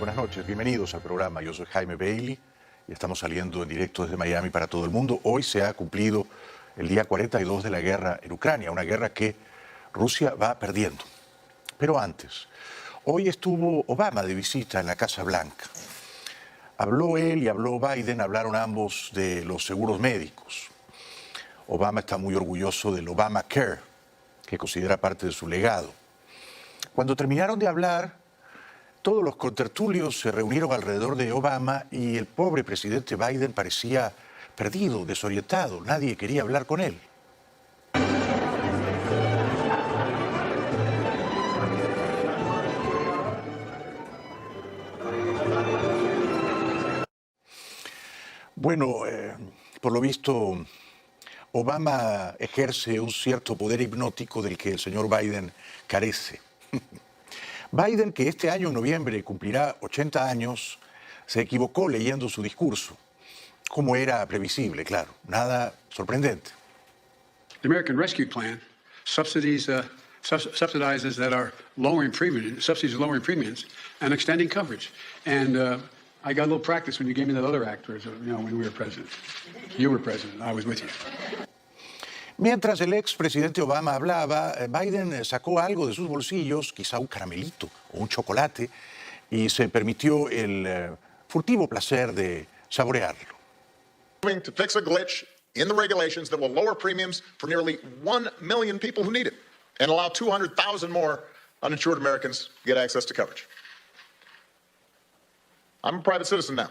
Buenas noches, bienvenidos al programa. Yo soy Jaime Bailey y estamos saliendo en directo desde Miami para todo el mundo. Hoy se ha cumplido el día 42 de la guerra en Ucrania, una guerra que Rusia va perdiendo. Pero antes, hoy estuvo Obama de visita en la Casa Blanca. Habló él y habló Biden, hablaron ambos de los seguros médicos. Obama está muy orgulloso del Obamacare, que considera parte de su legado. Cuando terminaron de hablar, todos los contertulios se reunieron alrededor de Obama y el pobre presidente Biden parecía perdido, desorientado. Nadie quería hablar con él. Bueno, por lo visto, Obama ejerce un cierto poder hipnótico del que el señor Biden carece. Biden, que este año en noviembre cumplirá 80 años, se equivocó leyendo su discurso, como era previsible, claro, nada sorprendente. The American Rescue Plan subsidizes that are lowering premiums, subsidies are lowering premiums and extending coverage. And I got a little practice when you gave me that other act, when we were president. You were president, I was with you. Mientras el expresidente Obama hablaba, Biden sacó algo de sus bolsillos, quizá un caramelito o un chocolate, y se permitió el furtivo placer de saborearlo. To fix a glitch in the regulations that will lower premiums for nearly 1 million people who need it and allow 200,000 more uninsured Americans to get access to coverage. I'm a private citizen now.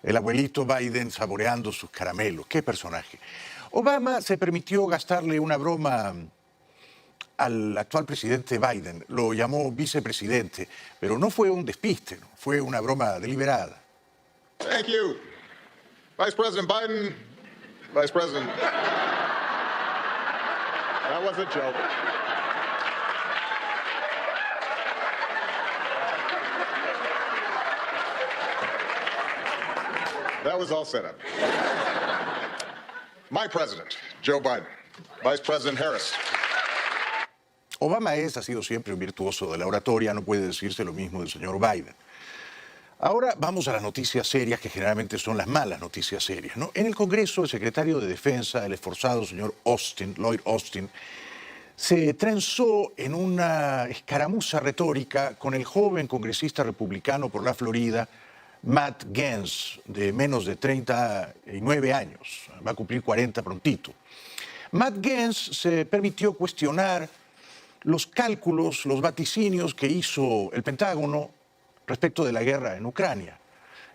El abuelito Biden saboreando sus caramelos. ¡Qué personaje! Obama se permitió gastarle una broma al actual presidente Biden. Lo llamó vicepresidente, pero no fue un despiste, ¿no? Fue una broma deliberada. Thank you. Vice President Biden, Vice President. That was a joke. That was all set up. My president, Joe Biden. Vice President Harris. Obama ha sido siempre un virtuoso de la oratoria, no puede decirse lo mismo del señor Biden. Ahora vamos a las noticias serias, que generalmente son las malas noticias serias, ¿no? En el Congreso, el secretario de Defensa, el esforzado señor Lloyd Austin, se trenzó en una escaramuza retórica con el joven congresista republicano por la Florida, Matt Gaetz, de menos de 39 años, va a cumplir 40 prontito. Matt Gaetz se permitió cuestionar los cálculos, los vaticinios que hizo el Pentágono respecto de la guerra en Ucrania.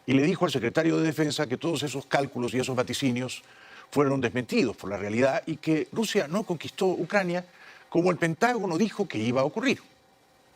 Y le dijo al secretario de Defensa que todos esos cálculos y esos vaticinios fueron desmentidos por la realidad y que Rusia no conquistó Ucrania como el Pentágono dijo que iba a ocurrir.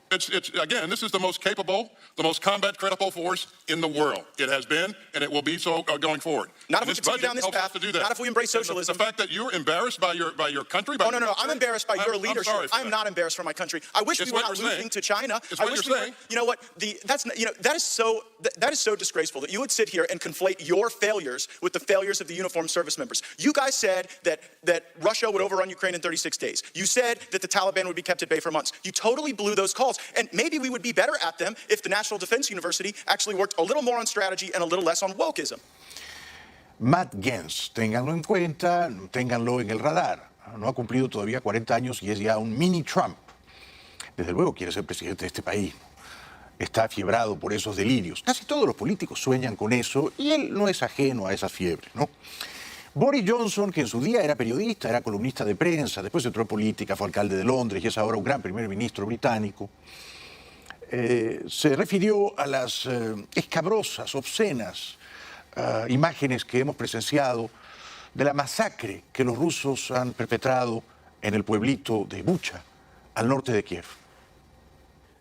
Again, this is the most capable, the most combat-credible force in the world. It has been, and it will be so going forward. Not if we continue down this path. Not if we embrace socialism. The fact that you're embarrassed by your country. Oh, no. I'm embarrassed by your leadership. I'm not embarrassed for my country. I wish we were not losing to China. It's what you're saying. You know what? That is so disgraceful that you would sit here and conflate your failures with the failures of the uniformed service members. You guys said that Russia would overrun Ukraine in 36 days. You said that the Taliban would be kept at bay for months. You totally blew those calls. And maybe we would be better at them if the National Defense University actually worked a little more on strategy and a little less on wokeism. Matt Gaetz, ténganlo en cuenta, ténganlo en el radar. No ha cumplido todavía 40 años y es ya un mini Trump. Desde luego quiere ser presidente de este país. Está afiebrado por esos delirios. Casi todos los políticos sueñan con eso y él no es ajeno a esas fiebres, ¿no? Boris Johnson, que en su día era periodista, era columnista de prensa, después entró en política, fue alcalde de Londres y es ahora un gran primer ministro británico, se refirió a las escabrosas, obscenas imágenes que hemos presenciado de la masacre que los rusos han perpetrado en el pueblito de Bucha, al norte de Kiev.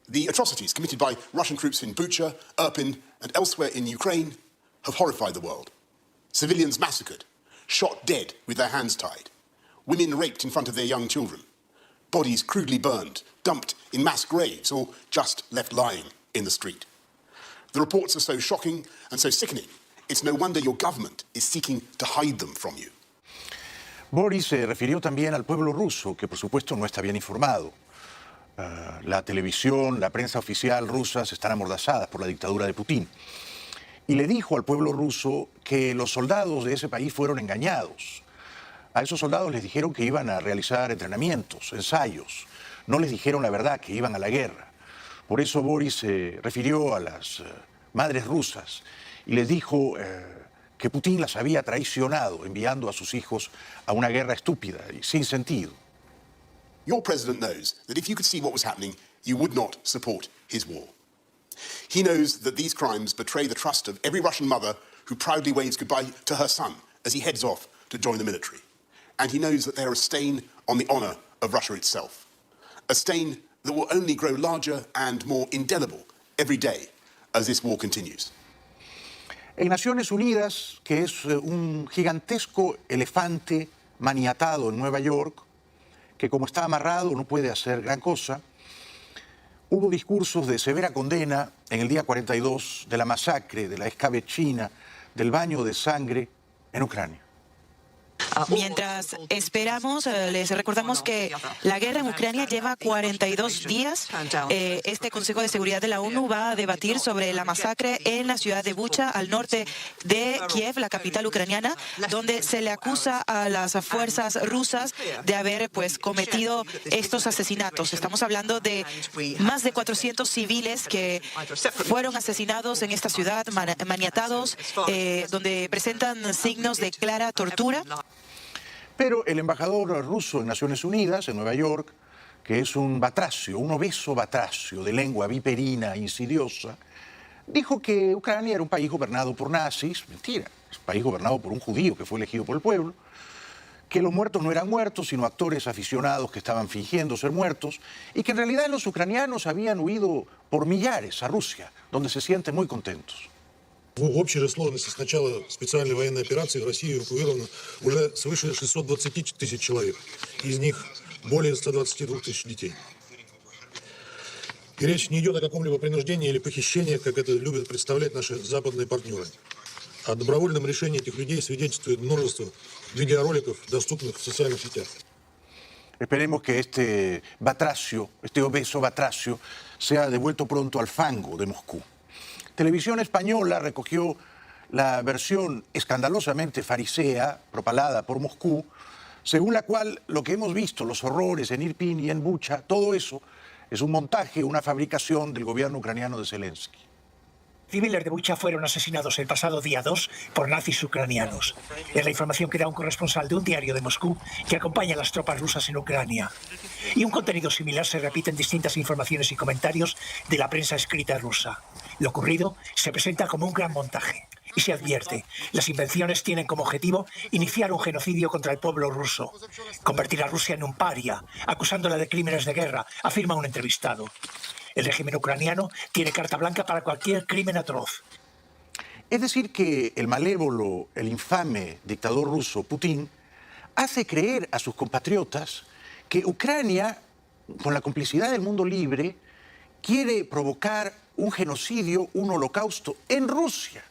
The atrocities committed by Russian troops in Bucha, Irpin, and elsewhere in Ukraine have horrified the world. Civilians massacred, shot dead with their hands tied, women raped in front of their young children, bodies crudely burned, dumped in mass graves, or just left lying in the street. The reports are so shocking and so sickening, it's no wonder your government is seeking to hide them from you. Boris se refirió también al pueblo ruso, que por supuesto no está bien informado. La televisión, la prensa oficial rusas están amordazadas por la dictadura de Putin. Y le dijo al pueblo ruso que los soldados de ese país fueron engañados. A esos soldados les dijeron que iban a realizar entrenamientos, ensayos. No les dijeron la verdad, que iban a la guerra. Por eso Boris se refirió a las madres rusas y les dijo que Putin las había traicionado enviando a sus hijos a una guerra estúpida y sin sentido. Your president knows that if you could see what was happening, you would not support his war. He knows that these crimes betray the trust of every Russian mother who proudly waves goodbye to her son as he heads off to join the military. And he knows that they are a stain on the honor of Russia itself. A stain that will only grow larger and more indelible every day as this war continues. En Naciones Unidas, que es un gigantesco elefante maniatado en Nueva York, que como está amarrado no puede hacer gran cosa, hubo discursos de severa condena en el día 42 de la masacre, de la escabechina, del baño de sangre en Ucrania. Mientras esperamos, les recordamos que la guerra en Ucrania lleva 42 días. Este Consejo de Seguridad de la ONU va a debatir sobre la masacre en la ciudad de Bucha, al norte de Kiev, la capital ucraniana, donde se le acusa a las fuerzas rusas de haber cometido estos asesinatos. Estamos hablando de más de 400 civiles que fueron asesinados en esta ciudad, maniatados, donde presentan signos de clara tortura. Pero el embajador ruso en Naciones Unidas, en Nueva York, que es un batracio, un obeso batracio de lengua viperina, insidiosa, dijo que Ucrania era un país gobernado por nazis. Mentira, es un país gobernado por un judío que fue elegido por el pueblo, que los muertos no eran muertos, sino actores aficionados que estaban fingiendo ser muertos, y que en realidad los ucranianos habían huido por millares a Rusia, donde se sienten muy contentos. В общей же сложности с начала специальной военной операции в России эвакуировано уже свыше 620 тысяч человек. Из них более 122 тысяч детей. И речь не идет о каком-либо принуждении или похищении, как это любят представлять наши западные партнеры. О добровольном решении этих людей свидетельствует множество видеороликов, доступных в социальных сетях. Esperemos que este batracio, este obeso batracio, sea devuelto pronto al fango de Moscú. Televisión Española recogió la versión escandalosamente farisea, propalada por Moscú, según la cual lo que hemos visto, los horrores en Irpin y en Bucha, todo eso es un montaje, una fabricación del gobierno ucraniano de Zelensky. Civiles de Bucha fueron asesinados el pasado día 2 por nazis ucranianos. Es la información que da un corresponsal de un diario de Moscú que acompaña a las tropas rusas en Ucrania. Y un contenido similar se repite en distintas informaciones y comentarios de la prensa escrita rusa. Lo ocurrido se presenta como un gran montaje. Y se advierte, las invenciones tienen como objetivo iniciar un genocidio contra el pueblo ruso, convertir a Rusia en un paria, acusándola de crímenes de guerra, afirma un entrevistado. El régimen ucraniano tiene carta blanca para cualquier crimen atroz. Es decir, que el malévolo, el infame dictador ruso Putin hace creer a sus compatriotas que Ucrania, con la complicidad del mundo libre, quiere provocar un genocidio, un holocausto en Rusia.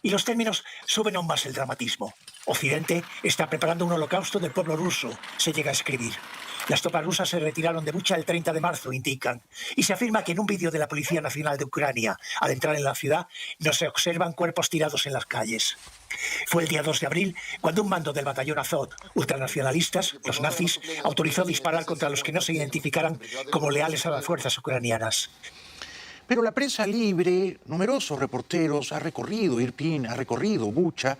Y los términos suben aún más el dramatismo. Occidente está preparando un holocausto del pueblo ruso, se llega a escribir. Las tropas rusas se retiraron de Bucha el 30 de marzo, indican. Y se afirma que en un vídeo de la Policía Nacional de Ucrania, al entrar en la ciudad, no se observan cuerpos tirados en las calles. Fue el día 2 de abril cuando un mando del batallón Azov, ultranacionalistas, los nazis, autorizó disparar contra los que no se identificaran como leales a las fuerzas ucranianas. Pero la prensa libre, numerosos reporteros, ha recorrido Irpin, ha recorrido Bucha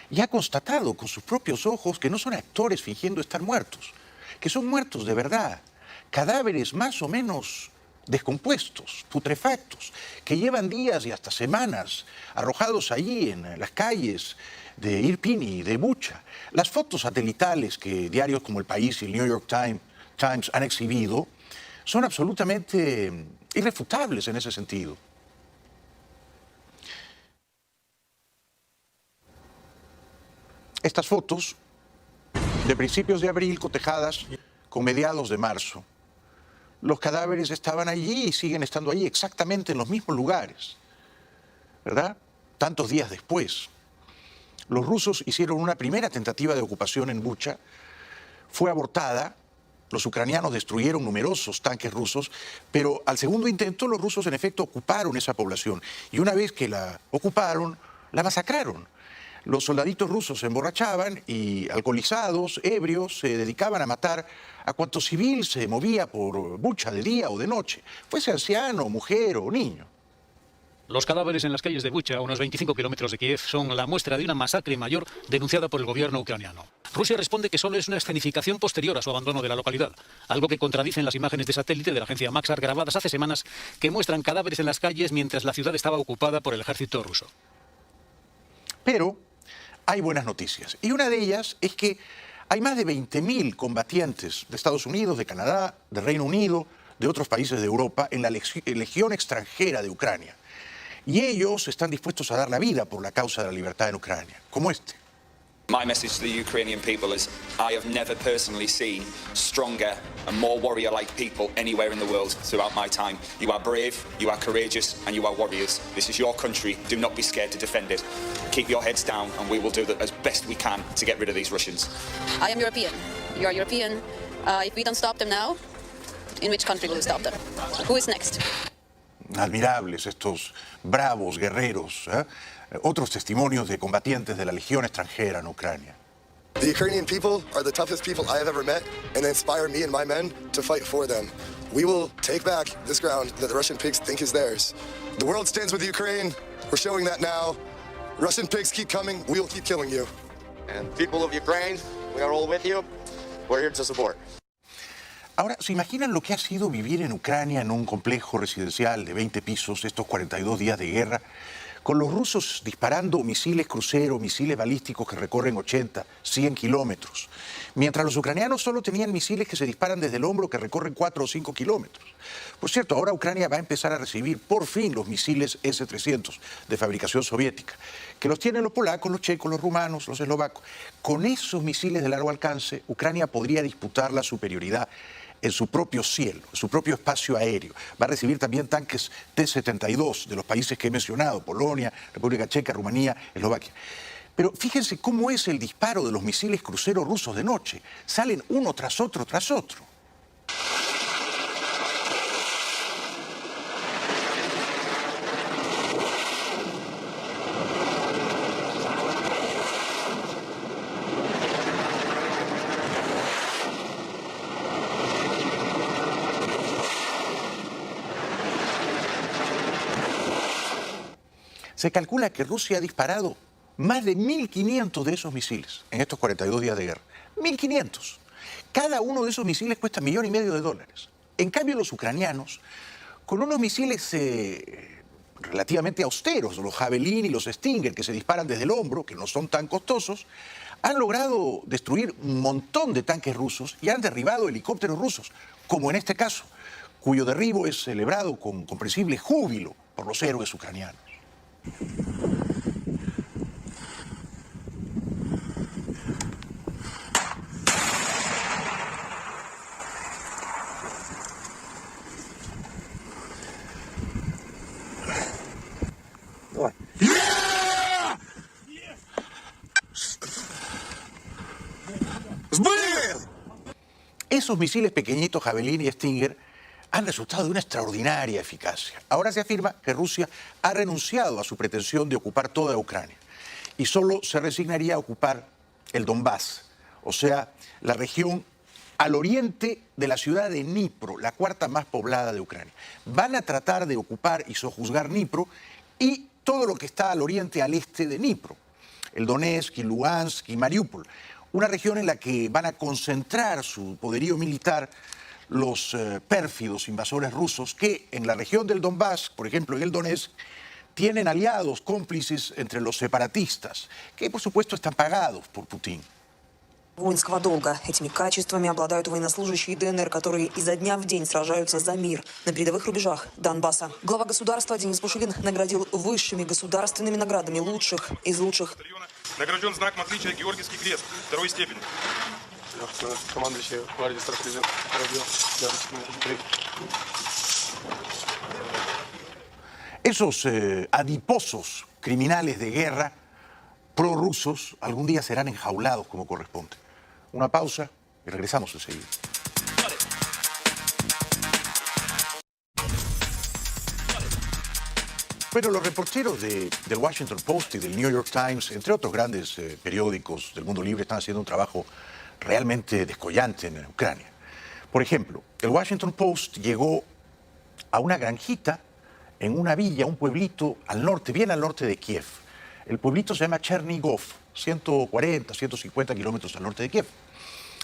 y ha constatado con sus propios ojos que no son actores fingiendo estar muertos, que son muertos de verdad, cadáveres más o menos descompuestos, putrefactos, que llevan días y hasta semanas arrojados allí en las calles de Irpin y de Bucha. Las fotos satelitales que diarios como El País y el New York Times han exhibido son absolutamente irrefutables en ese sentido. Estas fotos de principios de abril cotejadas con mediados de marzo. Los cadáveres estaban allí y siguen estando allí exactamente en los mismos lugares, ¿verdad? Tantos días después. Los rusos hicieron una primera tentativa de ocupación en Bucha, fue abortada los ucranianos destruyeron numerosos tanques rusos, pero al segundo intento los rusos en efecto ocuparon esa población y una vez que la ocuparon, la masacraron. Los soldaditos rusos se emborrachaban y, alcoholizados, ebrios, se dedicaban a matar a cuanto civil se movía por Bucha de día o de noche, fuese anciano, mujer o niño. Los cadáveres en las calles de Bucha, a unos 25 kilómetros de Kiev, son la muestra de una masacre mayor denunciada por el gobierno ucraniano. Rusia responde que solo es una escenificación posterior a su abandono de la localidad, algo que contradicen las imágenes de satélite de la agencia Maxar grabadas hace semanas que muestran cadáveres en las calles mientras la ciudad estaba ocupada por el ejército ruso. Pero hay buenas noticias y una de ellas es que hay más de 20.000 combatientes de Estados Unidos, de Canadá, de Reino Unido, de otros países de Europa en la Legión extranjera de Ucrania. Y ellos están dispuestos a dar la vida por la causa de la libertad en Ucrania, como este. My message to the Ukrainian people is I have never personally seen stronger and more warrior-like people anywhere in the world throughout my time. You are brave, you are courageous, and you are warriors. This is your country. Do not be scared to defend it. Keep your heads down, and we will do that as best we can to get rid of these Russians. I am European. You are European. If we don't stop them now, in which country will we stop them? Who is next? Admirables estos bravos guerreros, ¿eh? Otros testimonios de combatientes de la Legión extranjera en Ucrania. The Ukrainian people are the toughest people I have ever met, and they inspire me and my men to fight for them. We will take back this ground that the Russian pigs think is theirs. The world stands with Ukraine. We're showing that now. Russian pigs keep coming. We will keep killing you. And people of Ukraine, we are all with you. We're here to support. Ahora, ¿se imaginan lo que ha sido vivir en Ucrania en un complejo residencial de 20 pisos estos 42 días de guerra, con los rusos disparando misiles crucero, misiles balísticos que recorren 80, 100 kilómetros, mientras los ucranianos solo tenían misiles que se disparan desde el hombro que recorren 4 o 5 kilómetros? Por cierto, ahora Ucrania va a empezar a recibir por fin los misiles S-300 de fabricación soviética, que los tienen los polacos, los checos, los rumanos, los eslovacos. Con esos misiles de largo alcance, Ucrania podría disputar la superioridad en su propio cielo, en su propio espacio aéreo. Va a recibir también tanques T-72 de los países que he mencionado, Polonia, República Checa, Rumanía, Eslovaquia. Pero fíjense cómo es el disparo de los misiles cruceros rusos de noche. Salen uno tras otro, tras otro. Se calcula que Rusia ha disparado más de 1.500 de esos misiles en estos 42 días de guerra. 1.500. Cada uno de esos misiles cuesta $1,5 millones. En cambio, los ucranianos, con unos misiles relativamente austeros, los Javelin y los Stinger, que se disparan desde el hombro, que no son tan costosos, han logrado destruir un montón de tanques rusos y han derribado helicópteros rusos, como en este caso, cuyo derribo es celebrado con comprensible júbilo por los héroes ucranianos. Esos misiles pequeñitos, Javelin y Stinger, han resultado de una extraordinaria eficacia. Ahora se afirma que Rusia ha renunciado a su pretensión de ocupar toda Ucrania y solo se resignaría a ocupar el Donbass, o sea, la región al oriente de la ciudad de Dnipro, la cuarta más poblada de Ucrania. Van a tratar de ocupar y sojuzgar Dnipro y todo lo que está al oriente, al este de Dnipro, el Donetsk y Luhansk y Mariupol, una región en la que van a concentrar su poderío militar los pérfidos invasores rusos que en la región del Donbass, por ejemplo en el Donetsk, tienen aliados, cómplices entre los separatistas, que por supuesto están pagados por Putin. Воинского долга. Этими качествами обладают военнослужащие ДНР, которые изо дня в день сражаются за мир на передовых рубежах Донбасса. Глава государства Денис Пушилин наградил высшими государственными наградами лучших из лучших. Награжден знаком отличия Георгиевский крест второй степени. Командующий гвардии Страховизион. Esos adiposos criminales de guerra prorrusos algún día serán enjaulados como corresponde. Una pausa y regresamos enseguida. Bueno, los reporteros del Washington Post y del New York Times, entre otros grandes periódicos del mundo libre, están haciendo un trabajo realmente descollante en Ucrania. Por ejemplo, el Washington Post llegó a una granjita en una villa, un pueblito al norte, bien al norte de Kiev. El pueblito se llama Chernigov, 140, 150 kilómetros al norte de Kiev,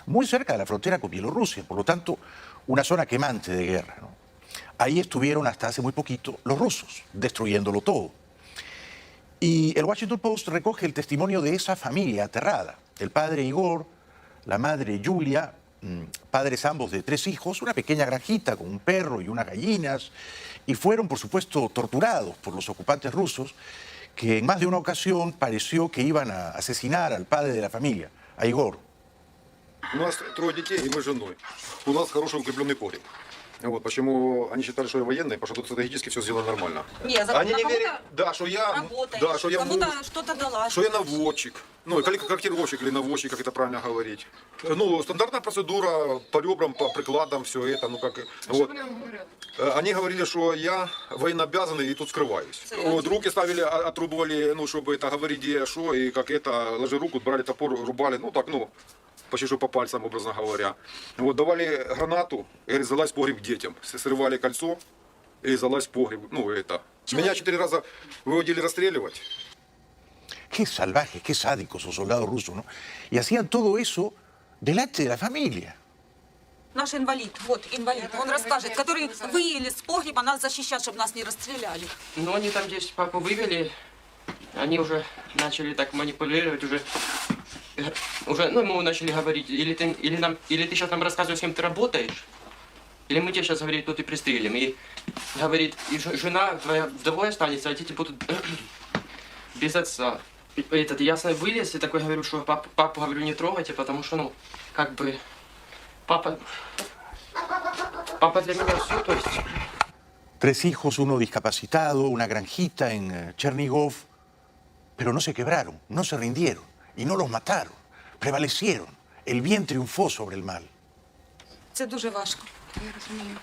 muy cerca de la frontera con Bielorrusia, por lo tanto, una zona quemante de guerra, ¿no? Ahí estuvieron hasta hace muy poquito los rusos, destruyéndolo todo. Y el Washington Post recoge el testimonio de esa familia aterrada. El padre Igor, la madre Yulia, padres ambos de 3 hijos, una pequeña granjita con un perro y unas gallinas, y fueron, por supuesto, torturados por los ocupantes rusos, que en más de una ocasión pareció que iban a asesinar al padre de la familia, a Igor. У нас 3 детей, и мы с женой. У нас хороший укрепленный погреб. Вот почему они считали, что я военный, потому что тут стратегически все сделано нормально. Они не верят, да, что я, что-то дала. что я наводчик, ну, или корректировщик, или наводчик, как это правильно говорить. Ну, стандартная процедура по ребрам, по прикладам, все это, ну, как... Вот. Они говорили, что я военнообязанный и тут скрываюсь. Вот, руки ставили, отрубывали, ну, чтобы это говорить, где, что, и как это, ложи руку, брали топор, рубали, ну, так, ну, почти что по пальцам, образно говоря. Вот, давали гранату, и говорит, залазь в погреб к детям. Срывали кольцо и залазь в погреб. Ну, это. Меня 4 раза выводили расстреливать. Qué salvajes, qué sádicos esos soldados rusos, ¿no? Y hacían todo eso delante de la familia. Наш инвалид, вот инвалид, он расскажет, который выели с погреба нас защищать, чтобы нас не расстреляли. Ну, они там здесь папу вывели, они уже начали так манипулировать, уже, ну, ему начали говорить, или ты сейчас нам рассказываешь, с кем ты работаешь, или мы тебя сейчас, говорит, тут и пристрелим. И говорит, и жена твоя вдовой останется, а дети будут без отца. Я вылез и такой говорю, что папу, говорю, не трогайте, потому что, ну, как бы, папа для меня все, то есть. 3 hijos, uno discapacitado, una granjita en Chernigov, pero no se quebraron, no se rindieron y no los mataron, prevalecieron. El bien triunfó sobre el mal. Це дуже важко. Я розумію.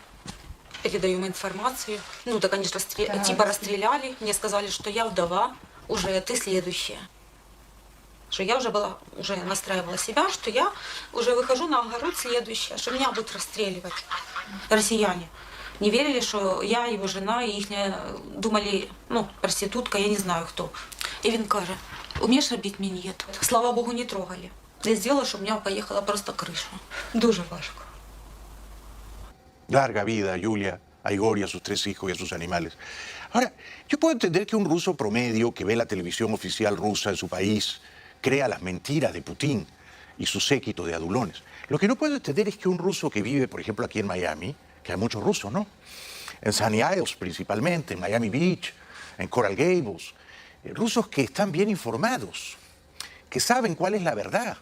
Передаем информацию. Ну, так они же типа расстреляли. Мне сказали, что я вдова, уже ты следующая. Что я уже настраивала себя, что я уже выхожу на огород следующая, что меня будут расстреливать россияне. Не верили, что я, его жена, и их думали, ну, проститутка, я не знаю кто. И він каже, умеешь робить миньет? Слава Богу, не трогали. Я сделала, что у меня поехала просто крыша. Дуже важко. Larga vida a Yulia, a Igor y a sus 3 hijos y a sus animales. Ahora, yo puedo entender que un ruso promedio que ve la televisión oficial rusa en su país crea las mentiras de Putin y su séquito de adulones. Lo que no puedo entender es que un ruso que vive, por ejemplo, aquí en Miami, que hay muchos rusos, ¿no? En Sunny Isles principalmente, en Miami Beach, en Coral Gables, rusos que están bien informados, que saben cuál es la verdad,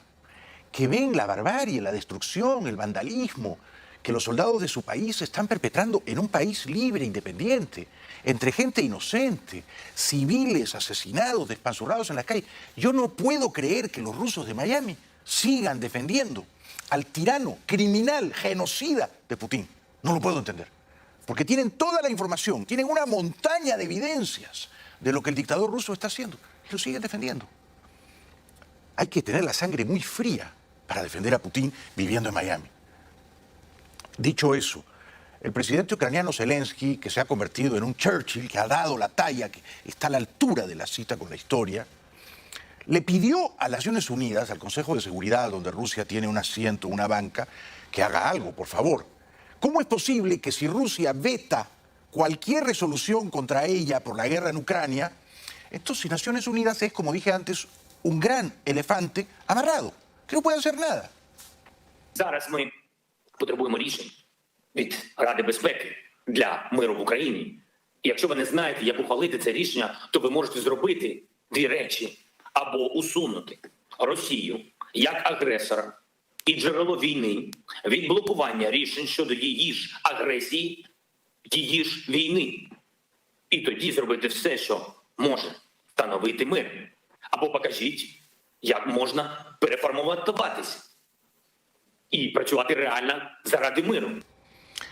que ven la barbarie, la destrucción, el vandalismo que los soldados de su país están perpetrando en un país libre, independiente, entre gente inocente, civiles asesinados, despanzurrados en las calles. Yo no puedo creer que los rusos de Miami sigan defendiendo al tirano, criminal, genocida de Putin. No lo puedo entender. Porque tienen toda la información, tienen una montaña de evidencias de lo que el dictador ruso está haciendo y lo siguen defendiendo. Hay que tener la sangre muy fría para defender a Putin viviendo en Miami. Dicho eso, el presidente ucraniano Zelensky, que se ha convertido en un Churchill, que ha dado la talla, que está a la altura de la cita con la historia, le pidió a las Naciones Unidas, al Consejo de Seguridad, donde Rusia tiene un asiento, una banca, que haga algo, por favor. ¿Cómo es posible que si Rusia veta cualquier resolución contra ella por la guerra en Ucrania, entonces Naciones Unidas es, como dije antes, un gran elefante amarrado, que no puede hacer nada? Зараз ми потребуємо рішень від Ради безпеки для миру в Україні. І якщо ви не знаєте, як ухвалити це рішення, то ви можете зробити 2 речі. Або усунути Росію як агресора і джерело війни від блокування рішень щодо її ж агресії, її ж війни. І тоді зробити все, що може встановити мир. Або покажіть, як можна переформатуватися і працювати реально заради миру.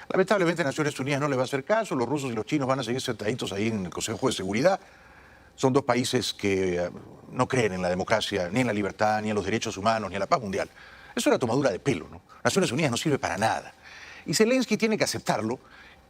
Lamentablemente Naciones Unidas no le va a hacer caso, los rusos y los chinos van a seguir sentaditos ahí en el Consejo de Seguridad. Son dos países que no creen en la democracia, ni en la libertad, ni en los derechos humanos, ni en la paz mundial. Es una tomadura de pelo, ¿no? Naciones Unidas no sirve para nada. Y Zelensky tiene que aceptarlo.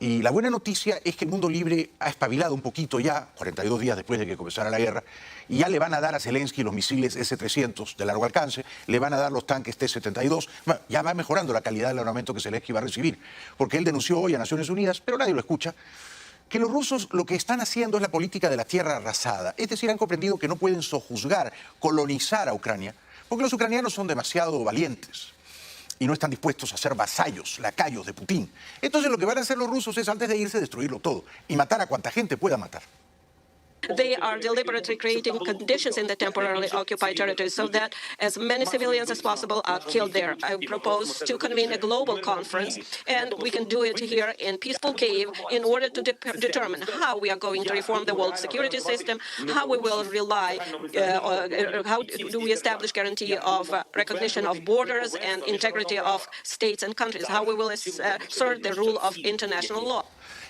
Y la buena noticia es que el mundo libre ha espabilado un poquito ya, 42 días después de que comenzara la guerra, y ya le van a dar a Zelensky los misiles S-300 de largo alcance, le van a dar los tanques T-72, bueno, ya va mejorando la calidad del armamento que Zelensky va a recibir, porque él denunció hoy a Naciones Unidas, pero nadie lo escucha, que los rusos lo que están haciendo es la política de la tierra arrasada, es decir, han comprendido que no pueden sojuzgar, colonizar a Ucrania, porque los ucranianos son demasiado valientes y no están dispuestos a ser vasallos, lacayos de Putin. Entonces lo que van a hacer los rusos es, antes de irse, destruirlo todo y matar a cuanta gente pueda matar. They are deliberately creating conditions in the temporarily occupied territories so that as many civilians as possible are killed there. I propose to convene a global conference, and we can do it here in peaceful Kyiv in order to determine how we are going to reform the world security system, how we will rely, how do we establish guarantee of recognition of borders and integrity of states and countries, how we will assert the rule of international law.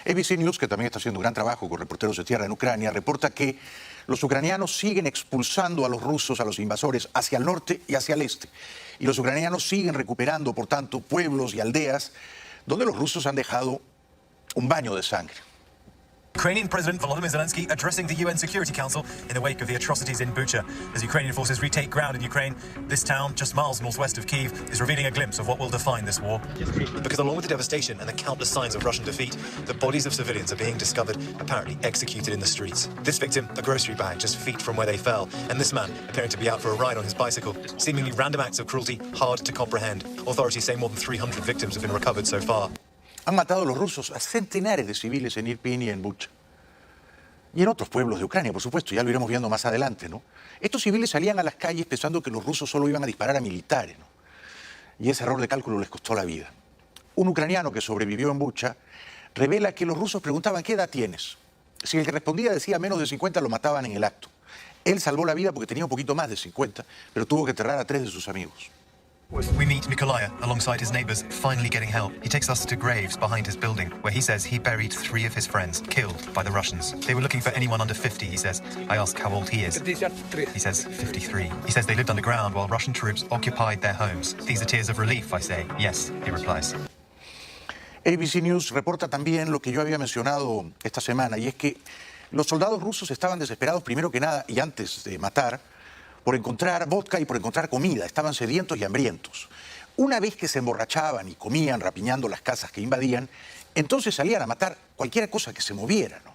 ABC News, que también está haciendo un gran trabajo con reporteros de tierra en Ucrania, reporta que los ucranianos siguen expulsando a los rusos, a los invasores, hacia el norte y hacia el este. Y los ucranianos siguen recuperando, por tanto, pueblos y aldeas donde los rusos han dejado un baño de sangre. Ukrainian President Volodymyr Zelensky addressing the UN Security Council in the wake of the atrocities in Bucha. As Ukrainian forces retake ground in Ukraine, this town, just miles northwest of Kyiv, is revealing a glimpse of what will define this war. Because along with the devastation and the countless signs of Russian defeat, the bodies of civilians are being discovered, apparently executed in the streets. This victim, a grocery bag just feet from where they fell, and this man appearing to be out for a ride on his bicycle. Seemingly random acts of cruelty, hard to comprehend. Authorities say more than 300 victims have been recovered so far. Han matado los rusos a centenares de civiles en Irpin y en Bucha. Y en otros pueblos de Ucrania, por supuesto, ya lo iremos viendo más adelante, ¿no? Estos civiles salían a las calles pensando que los rusos solo iban a disparar a militares, ¿no? Y ese error de cálculo les costó la vida. Un ucraniano que sobrevivió en Bucha revela que los rusos preguntaban, ¿qué edad tienes? Si el que respondía decía menos de 50, lo mataban en el acto. Él salvó la vida porque tenía un poquito más de 50, pero tuvo que enterrar a 3 de sus amigos. We meet Mykolaiah alongside his neighbors, finally getting help. He takes us to graves behind his building, where he says he buried 3 of his friends, killed by the Russians. They were looking for anyone under 50, he says. I ask how old he is. He says 53. He says they lived underground while Russian troops occupied their homes. These are tears of relief, I say. Yes, he replies. ABC News reporta también lo que yo había mencionado esta semana, y es que los soldados rusos estaban desesperados, primero que nada, y antes de matar, por encontrar vodka y por encontrar comida. Estaban sedientos y hambrientos. Una vez que se emborrachaban y comían rapiñando las casas que invadían, entonces salían a matar cualquier cosa que se moviera, ¿no?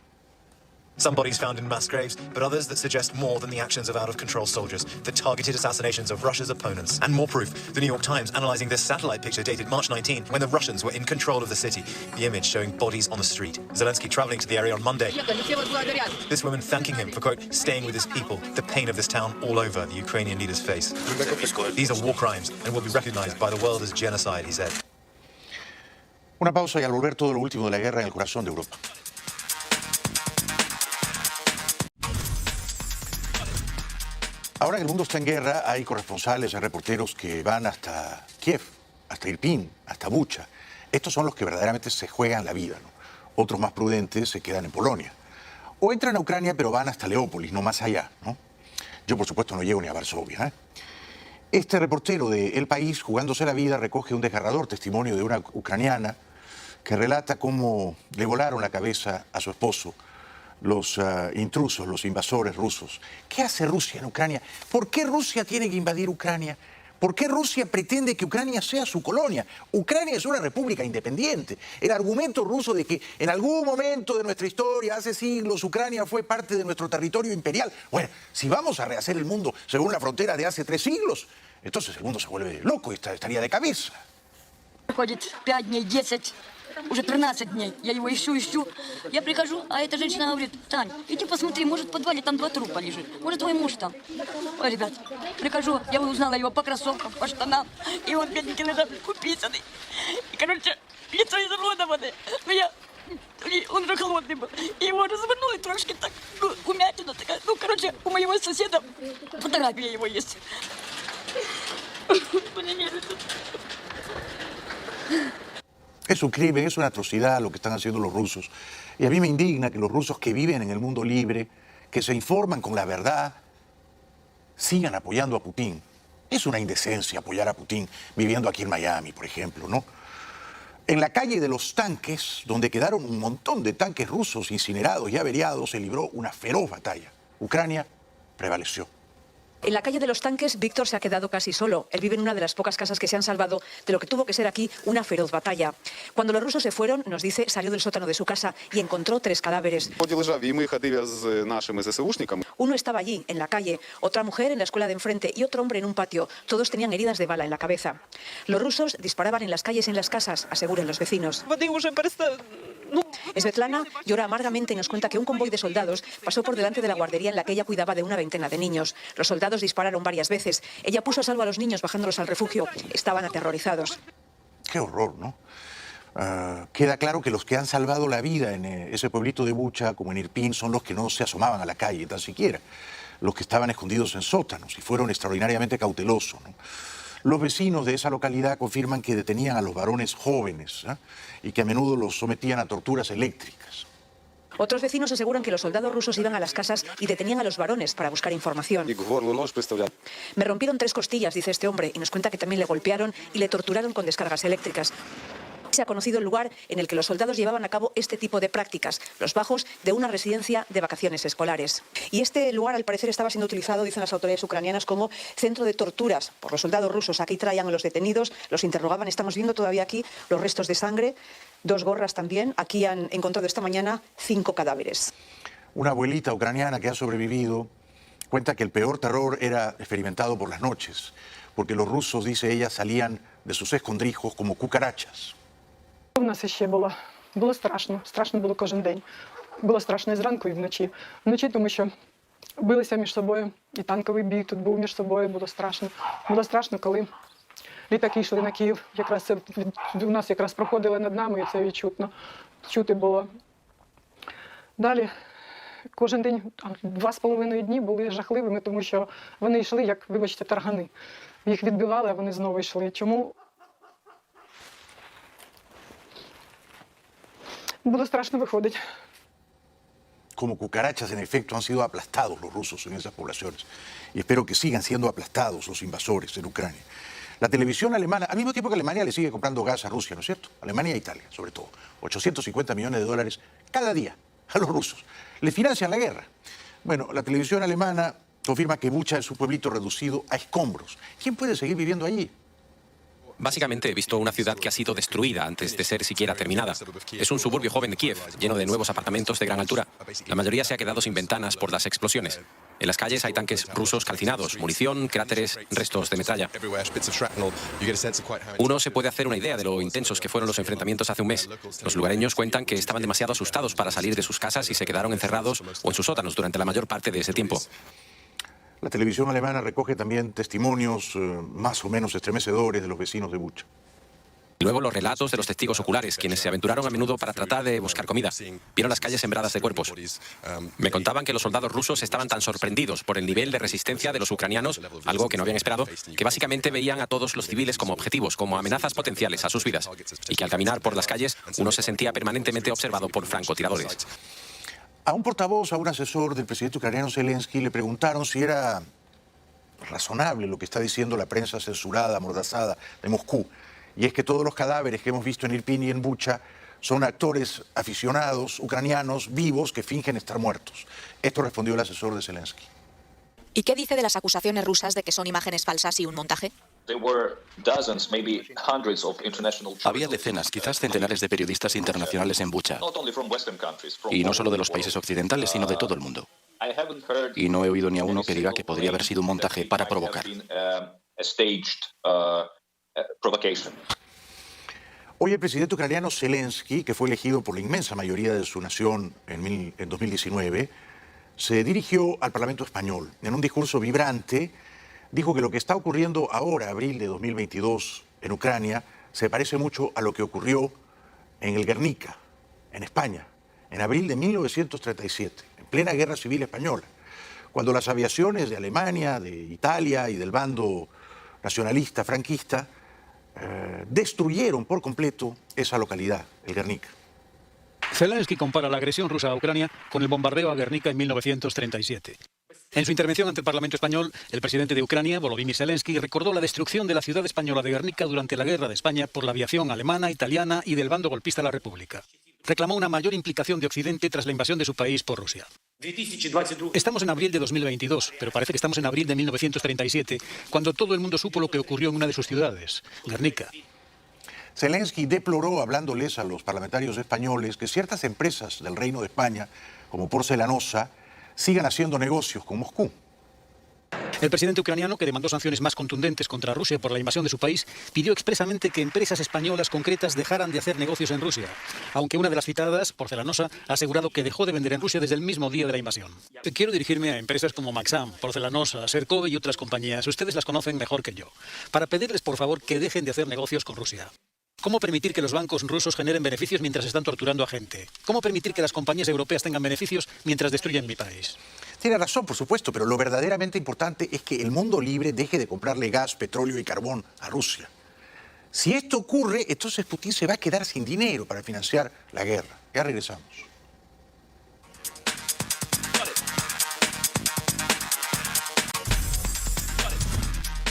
Some bodies found in mass graves, but others that suggest more than the actions of out-of-control soldiers, the targeted assassinations of Russia's opponents. And more proof, the New York Times analysing this satellite picture dated March 19, when the Russians were in control of the city, the image showing bodies on the street. Zelensky travelling to the area on Monday. This woman thanking him for, quote, staying with his people, the pain of this town all over the Ukrainian leader's face. These are war crimes and will be recognised by the world as genocide, he said. Una pausa y al volver todo lo último de la guerra en el corazón de Europa. Ahora que el mundo está en guerra, hay corresponsales, hay reporteros que van hasta Kiev, hasta Irpin, hasta Bucha. Estos son los que verdaderamente se juegan la vida, ¿no? Otros más prudentes se quedan en Polonia. O entran a Ucrania, pero van hasta Leópolis, no más allá, ¿no? Yo, por supuesto, no llego ni a Varsovia, ¿eh? Este reportero de El País, jugándose la vida, recoge un desgarrador testimonio de una ucraniana que relata cómo le volaron la cabeza a su esposo los intrusos, los invasores rusos. ¿Qué hace Rusia en Ucrania? ¿Por qué Rusia tiene que invadir Ucrania? ¿Por qué Rusia pretende que Ucrania sea su colonia? Ucrania es una república independiente. El argumento ruso de que en algún momento de nuestra historia, hace siglos, Ucrania fue parte de nuestro territorio imperial. Bueno, si vamos a rehacer el mundo según la frontera de hace 3 siglos, entonces el mundo se vuelve loco y estaría de cabeza. Уже 13 дней. Я его ищу. Я прихожу, а эта женщина говорит, Тань, иди посмотри, может в подвале там 2 трупа лежит. Может твой муж там. Ой, ребят, прихожу, я узнала его по кроссовкам, по штанам. И он, бедненький, лежал уписанный. И, короче, лицо изуродованное. Он уже холодный был. И его развернули трошки так, умятина такая. Ну, короче, у моего соседа фотография его есть. Es un crimen, es una atrocidad lo que están haciendo los rusos. Y a mí me indigna que los rusos que viven en el mundo libre, que se informan con la verdad, sigan apoyando a Putin. Es una indecencia apoyar a Putin viviendo aquí en Miami, por ejemplo, ¿no? En la calle de los tanques, donde quedaron un montón de tanques rusos incinerados y averiados, se libró una feroz batalla. Ucrania prevaleció. En la calle de los tanques, Víctor se ha quedado casi solo. Él vive en una de las pocas casas que se han salvado de lo que tuvo que ser aquí una feroz batalla. Cuando los rusos se fueron, nos dice, salió del sótano de su casa y encontró 3 cadáveres. Uno estaba allí, en la calle, otra mujer en la escuela de enfrente y otro hombre en un patio. Todos tenían heridas de bala en la cabeza. Los rusos disparaban en las calles y en las casas, aseguran los vecinos. Svetlana llora amargamente y nos cuenta que un convoy de soldados pasó por delante de la guardería en la que ella cuidaba de una veintena de niños. Los soldados dispararon varias veces. Ella puso a salvo a los niños bajándolos al refugio. Estaban aterrorizados. Qué horror, ¿no? Queda claro que los que han salvado la vida en ese pueblito de Bucha, como en Irpin, son los que no se asomaban a la calle tan siquiera. Los que estaban escondidos en sótanos y fueron extraordinariamente cautelosos, ¿no? Los vecinos de esa localidad confirman que detenían a los varones jóvenes, ¿eh? Y que a menudo los sometían a torturas eléctricas. Otros vecinos aseguran que los soldados rusos iban a las casas y detenían a los varones para buscar información. Me rompieron 3 costillas, dice este hombre, y nos cuenta que también le golpearon y le torturaron con descargas eléctricas. Se ha conocido el lugar en el que los soldados llevaban a cabo este tipo de prácticas, los bajos de una residencia de vacaciones escolares. Y este lugar, al parecer, estaba siendo utilizado, dicen las autoridades ucranianas, como centro de torturas por los soldados rusos. Aquí traían a los detenidos, los interrogaban. Estamos viendo todavía aquí los restos de sangre, 2 gorras también. Aquí han encontrado esta mañana 5 cadáveres. Una abuelita ucraniana que ha sobrevivido cuenta que el peor terror era experimentado por las noches, porque los rusos, dice ella, salían de sus escondrijos como cucarachas. У нас ще було страшно. Страшно було кожен день. Було страшно і зранку, і вночі. Вночі, тому що билися між собою, і танковий бій тут був між собою, було страшно. Було страшно, коли літаки йшли на Київ. Якраз це у нас якраз проходили над нами, і це відчутно. Чути було. Далі, кожен день, 2,5 дні були жахливими, тому що вони йшли, як, вибачте, таргани. Їх відбивали, а вони знову йшли. Чому? Було страшно виходить. Como cucarachas, en efecto, han sido aplastados los rusos en esas poblaciones. Y espero que sigan siendo aplastados los invasores en Ucrania. La televisión alemana, al mismo tiempo que Alemania le sigue comprando gas a Rusia, ¿no es cierto? Alemania e Italia, sobre todo. 850 millones de dólares cada día a los rusos. Le financian la guerra. Bueno, la televisión alemana confirma que Bucha es un pueblito reducido a escombros. ¿Quién puede seguir viviendo allí? Básicamente he visto una ciudad que ha sido destruida antes de ser siquiera terminada. Es un suburbio joven de Kiev, lleno de nuevos apartamentos de gran altura. La mayoría se ha quedado sin ventanas por las explosiones. En las calles hay tanques rusos calcinados, munición, cráteres, restos de metralla. Uno se puede hacer una idea de lo intensos que fueron los enfrentamientos hace un mes. Los lugareños cuentan que estaban demasiado asustados para salir de sus casas y se quedaron encerrados o en sus sótanos durante la mayor parte de ese tiempo. La televisión alemana recoge también testimonios más o menos estremecedores de los vecinos de Bucha. Y luego los relatos de los testigos oculares, quienes se aventuraron a menudo para tratar de buscar comida. Vieron las calles sembradas de cuerpos. Me contaban que los soldados rusos estaban tan sorprendidos por el nivel de resistencia de los ucranianos, algo que no habían esperado, que básicamente veían a todos los civiles como objetivos, como amenazas potenciales a sus vidas. Y que al caminar por las calles, uno se sentía permanentemente observado por francotiradores. A un portavoz, a un asesor del presidente ucraniano Zelensky, le preguntaron si era razonable lo que está diciendo la prensa censurada, amordazada de Moscú. Y es que todos los cadáveres que hemos visto en Irpin y en Bucha son actores aficionados ucranianos vivos que fingen estar muertos. Esto respondió el asesor de Zelensky. ¿Y qué dice de las acusaciones rusas de que son imágenes falsas y un montaje? Había decenas, quizás centenares de periodistas internacionales en Bucha. Y no solo de los países occidentales, sino de todo el mundo. Y no he oído ni a uno que diga que podría haber sido un montaje para provocar. Hoy el presidente ucraniano Zelensky, que fue elegido por la inmensa mayoría de su nación en 2019, se dirigió al Parlamento español. En un discurso vibrante, dijo que lo que está ocurriendo ahora, abril de 2022, en Ucrania, se parece mucho a lo que ocurrió en el Guernica, en España, en abril de 1937, en plena Guerra Civil Española, cuando las aviaciones de Alemania, de Italia y del bando nacionalista franquista destruyeron por completo esa localidad, el Guernica. Zelensky compara la agresión rusa a Ucrania con el bombardeo a Guernica en 1937. En su intervención ante el Parlamento español, el presidente de Ucrania, Volodymyr Zelensky, recordó la destrucción de la ciudad española de Guernica durante la Guerra de España por la aviación alemana, italiana y del bando golpista de la República. Reclamó una mayor implicación de Occidente tras la invasión de su país por Rusia. Estamos en abril de 2022, pero parece que estamos en abril de 1937, cuando todo el mundo supo lo que ocurrió en una de sus ciudades, Guernica. Zelensky deploró, hablándoles a los parlamentarios españoles, que ciertas empresas del Reino de España, como Porcelanosa, sigan haciendo negocios con Moscú. El presidente ucraniano, que demandó sanciones más contundentes contra Rusia por la invasión de su país, pidió expresamente que empresas españolas concretas dejaran de hacer negocios en Rusia, aunque una de las citadas, Porcelanosa, ha asegurado que dejó de vender en Rusia desde el mismo día de la invasión. Quiero dirigirme a empresas como Maxam, Porcelanosa, Serkove y otras compañías. Ustedes las conocen mejor que yo, para pedirles, por favor, que dejen de hacer negocios con Rusia. ¿Cómo permitir que los bancos rusos generen beneficios mientras están torturando a gente? ¿Cómo permitir que las compañías europeas tengan beneficios mientras destruyen mi país? Tiene razón, por supuesto, pero lo verdaderamente importante es que el mundo libre deje de comprarle gas, petróleo y carbón a Rusia. Si esto ocurre, entonces Putin se va a quedar sin dinero para financiar la guerra. Ya regresamos.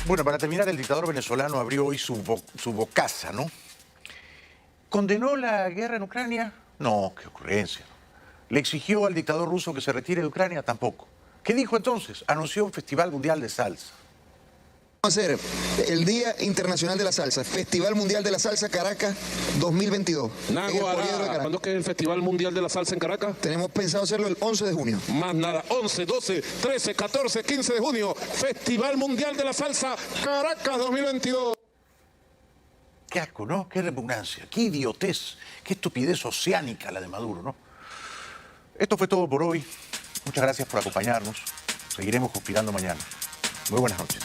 Bueno, para terminar, el dictador venezolano abrió hoy su bocaza, ¿no? ¿Condenó la guerra en Ucrania? No, qué ocurrencia. ¿Le exigió al dictador ruso que se retire de Ucrania? Tampoco. ¿Qué dijo entonces? Anunció un Festival Mundial de Salsa. Vamos a hacer el Día Internacional de la Salsa, Festival Mundial de la Salsa Caracas 2022. ¿Cuándo es que es el Festival Mundial de la Salsa en Caracas? Tenemos pensado hacerlo el 11 de junio. Más nada, 11, 12, 13, 14, 15 de junio, Festival Mundial de la Salsa Caracas 2022. Qué asco, ¿no? Qué repugnancia, qué idiotez, qué estupidez oceánica la de Maduro, ¿no? Esto fue todo por hoy. Muchas gracias por acompañarnos. Seguiremos conspirando mañana. Muy buenas noches.